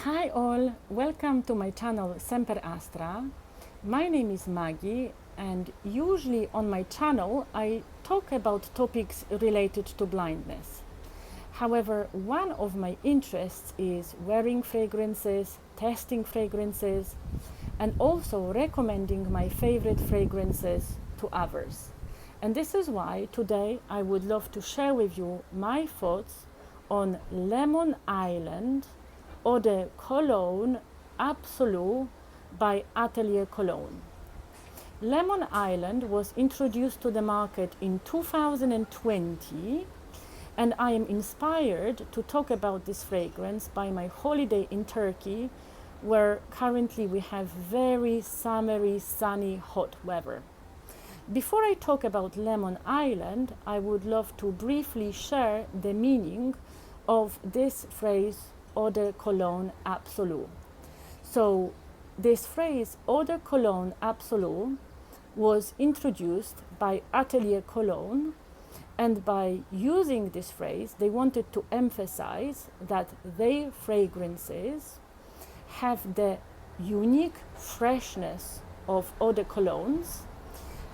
Hi all, welcome to my channel Semper Astra. My name is Maggie and usually on my channel I talk about topics related to blindness. However, one of my interests is wearing fragrances, testing fragrances, and also recommending my favorite fragrances to others. And this is why today I would love to share with you my thoughts on Lemon Island Eau de Cologne Absolu by Atelier Cologne. Lemon Island was introduced to the market in 2020, and I am inspired to talk about this fragrance by my holiday in Turkey, where currently we have very summery, sunny, hot weather. Before I talk about Lemon Island, I would love to briefly share the meaning of this phrase Eau de Cologne Absolu. So this phrase Eau de Cologne Absolu was introduced by Atelier Cologne, and by using this phrase they wanted to emphasize that their fragrances have the unique freshness of eau de colognes.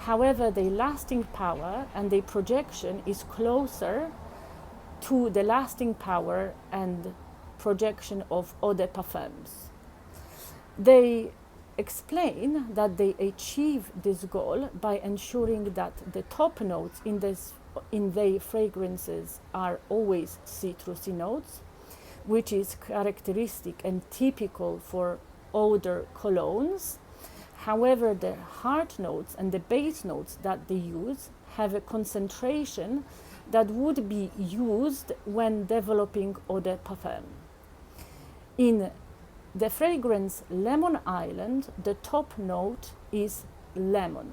However, their lasting power and their projection is closer to the lasting power and projection of eau de parfums. They explain that they achieve this goal by ensuring that the top notes in their fragrances are always citrusy notes, which is characteristic and typical for eau de colognes. However, the heart notes and the base notes that they use have a concentration that would be used when developing eau de parfum. In the fragrance Lemon Island, the top note is lemon.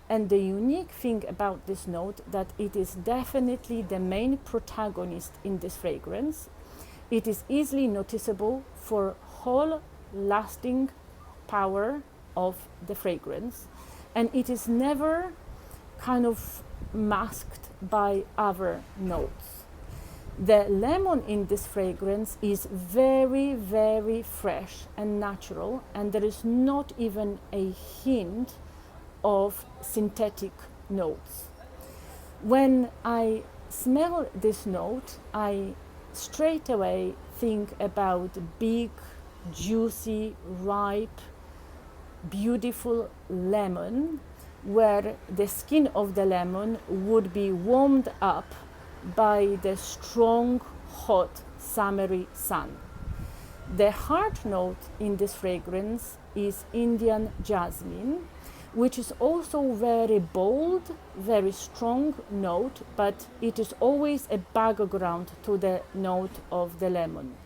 And the unique thing about this note that it is definitely the main protagonist in this fragrance. It is easily noticeable for whole lasting power of the fragrance, and it is never kind of masked by other notes. The lemon in this fragrance is very, very fresh and natural, and there is not even a hint of synthetic notes. When I smell this note, I straight away think about big, juicy, ripe, beautiful lemon, where the skin of the lemon would be warmed up by the strong, hot, summery sun. The heart note in this fragrance is Indian jasmine, which is also very bold, very strong note, but it is always a background to the note of the lemon.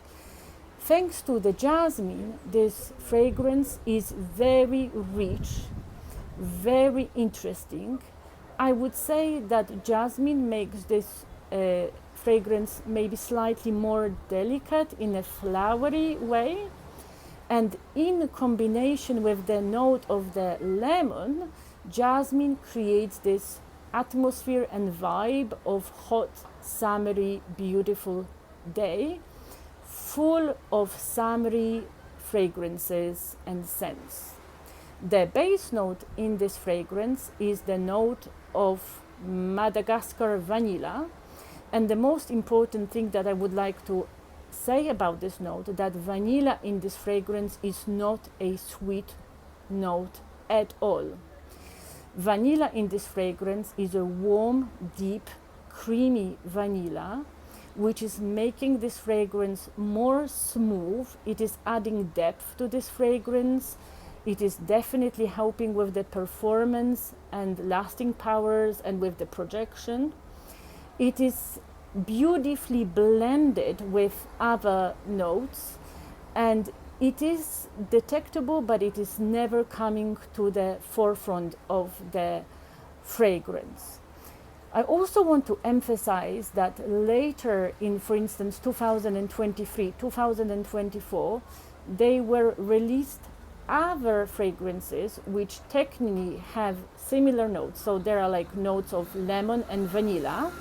Thanks to the jasmine, this fragrance is very rich, very interesting. I would say that jasmine makes this fragrance maybe slightly more delicate in a flowery way, and in combination with the note of the lemon, jasmine creates this atmosphere and vibe of hot, summery, beautiful day, full of summery fragrances and scents. The base note in this fragrance is the note of Madagascar vanilla. And the most important thing that I would like to say about this note, that vanilla in this fragrance is not a sweet note at all. Vanilla in this fragrance is a warm, deep, creamy vanilla, which is making this fragrance more smooth. It is adding depth to this fragrance. It is definitely helping with the performance and lasting powers and with the projection. It is beautifully blended with other notes, and it is detectable, but it is never coming to the forefront of the fragrance. I also want to emphasize that later in, for instance, 2023, 2024, they were released other fragrances which technically have similar notes. So there are like notes of lemon and vanilla,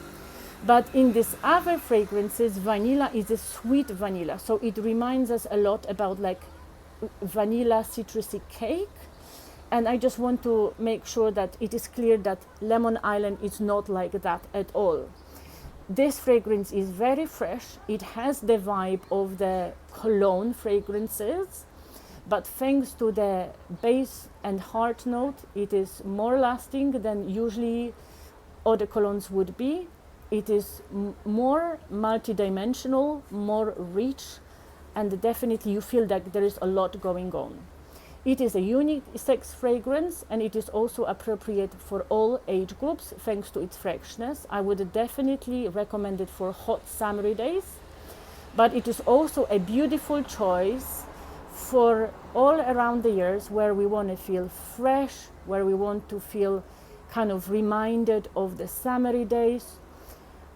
But in these other fragrances, vanilla is a sweet vanilla. So it reminds us a lot about like vanilla citrusy cake. And I just want to make sure that it is clear that Lemon Island is not like that at all. This fragrance is very fresh. It has the vibe of the cologne fragrances, but thanks to the base and heart note, it is more lasting than usually other colognes would be. It is more multidimensional, more rich, and definitely you feel that there is a lot going on. It is a unisex fragrance, and it is also appropriate for all age groups thanks to its freshness. I would definitely recommend it for hot summery days, but it is also a beautiful choice for all around the years where we want to feel fresh, where we want to feel kind of reminded of the summery days.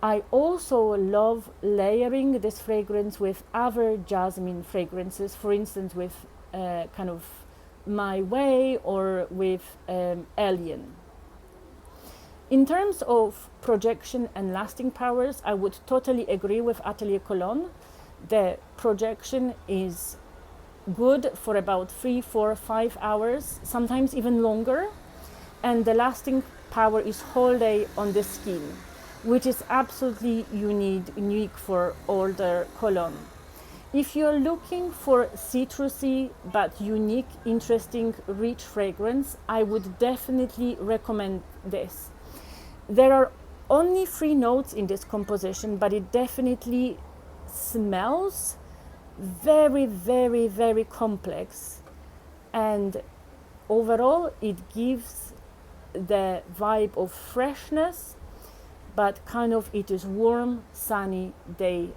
I also love layering this fragrance with other jasmine fragrances, for instance with kind of My Way or with Alien. In terms of projection and lasting powers, I would totally agree with Atelier Cologne. The projection is good for about 3, 4, 5 hours, sometimes even longer, and the lasting power is whole day on the skin, which is absolutely unique for older cologne. If you're looking for citrusy but unique, interesting, rich fragrance, I would definitely recommend this. There are only 3 notes in this composition, but it definitely smells very, very, very complex, and overall it gives the vibe of freshness, but kind of it is warm, sunny day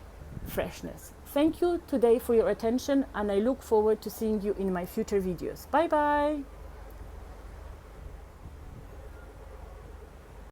freshness. Thank you today for your attention, and I look forward to seeing you in my future videos. Bye bye!